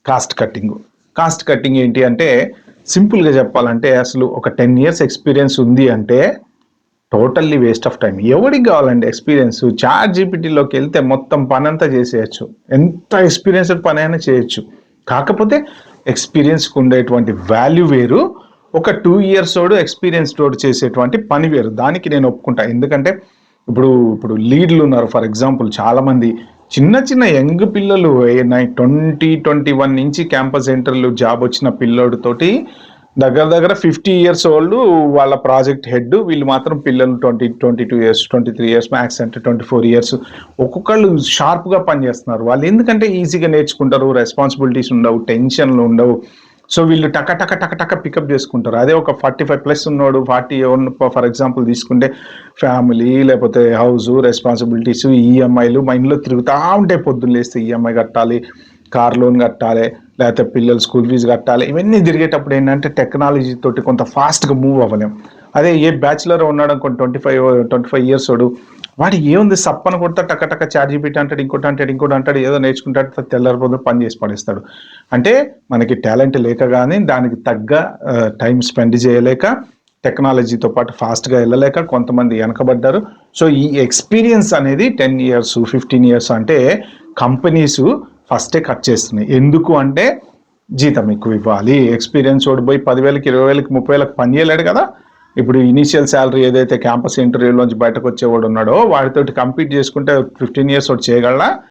Cost cutting. Cost cutting ఏంటి అంటే సింపుల్గా చెప్పాలంటే అసలు ఒక 10 years ఎక్స్పీరియన్స్ ఉంది అంటే టోటల్లీ వేస్ట్ ఆఫ్ టైం. ఎవరికి కావాలండి ఎక్స్పీరియన్స్? చాట్ జీపీటీలోకి వెళ్తే మొత్తం పని అంతా చేసేయచ్చు, ఎంత ఎక్స్పీరియన్స్డ్ పని అయినా చేయొచ్చు. కాకపోతే ఎక్స్పీరియన్స్కి ఉండేటువంటి వాల్యూ వేరు, ఒక 2 years తోడు ఎక్స్పీరియన్స్ తోడు చేసేటువంటి పని వేరు. దానికి నేను ఒప్పుకుంటా. ఎందుకంటే ఇప్పుడు లీడ్లు ఉన్నారు. ఫర్ ఎగ్జాంపుల్ చాలామంది చిన్న చిన్న యంగ్ పిల్లలు 2021 నుంచి క్యాంపస్ ఇంటర్వ్యూ జాబ్ వచ్చిన పిల్లోడితోటి దగ్గర 50 years ఓల్డ్ వాళ్ళ ప్రాజెక్ట్ హెడ్, వీళ్ళు మాత్రం పిల్లలు 22 years 23 years మ్యాక్స్ అంటే 24 years. ఒక్కొక్కళ్ళు షార్ప్గా పనిచేస్తున్నారు. వాళ్ళు ఎందుకంటే ఈజీగా నేర్చుకుంటారు, రెస్పాన్సిబిలిటీస్ ఉండవు, టెన్షన్లు ఉండవు. సో వీళ్ళు టక పికప్ చేసుకుంటారు. అదే ఒక 45+ ఉన్నోడు, 40 ఫర్ ఎగ్జాంపుల్ తీసుకుంటే ఫ్యామిలీ లేకపోతే హౌస్ రెస్పాన్సిబిలిటీస్, ఈఎంఐలు మైండ్లో తిరుగుతూ ఉంటాయి. పొద్దున్న లేస్తే ఈఎంఐ కట్టాలి, కార్ లోన్ కట్టాలి, లేకపోతే పిల్లలు స్కూల్ ఫీజు కట్టాలి. ఇవన్నీ తిరిగేటప్పుడు ఏంటంటే టెక్నాలజీ తోటి కొంత ఫాస్ట్గా మూవ్ అవ్వలేం. అదే ఏ బ్యాచులర్ ఉన్నాడు అనుకోండి, 25 years వాడు, వాడు ఏముంది సప్పన కొడతా టక చాట్ జీపీటీ అంటాడు, ఇంకోటి అంటాడు, ఏదో నేర్చుకుంటాడు, తెల్లారిపోతే పని చేసి పడేస్తాడు. అంటే మనకి టాలెంట్ లేక కానీ దానికి తగ్గ టైం స్పెండ్ చేయలేక, టెక్నాలజీతో పాటు ఫాస్ట్గా వెళ్ళలేక కొంతమంది వెనకబడ్డారు. సో ఈ ఎక్స్పీరియన్స్ అనేది 10 years 15 years అంటే కంపెనీస్ ఫస్టే కట్ చేస్తున్నాయి. ఎందుకు అంటే జీతం ఎక్కువ ఇవ్వాలి. ఎక్స్పీరియన్స్ ఓడిపోయి 10,000కి 20,000కి 30,000కి పని చేయలేడు కదా. ఇప్పుడు ఇనీషియల్ శాలరీ ఏదైతే క్యాంపస్ ఇంటర్వ్యూలోంచి బయటకు వచ్చేవాడు ఉన్నాడో వాడితోటి కంపీట్ చేసుకుంటే 15 years వాడు చేయగలరా?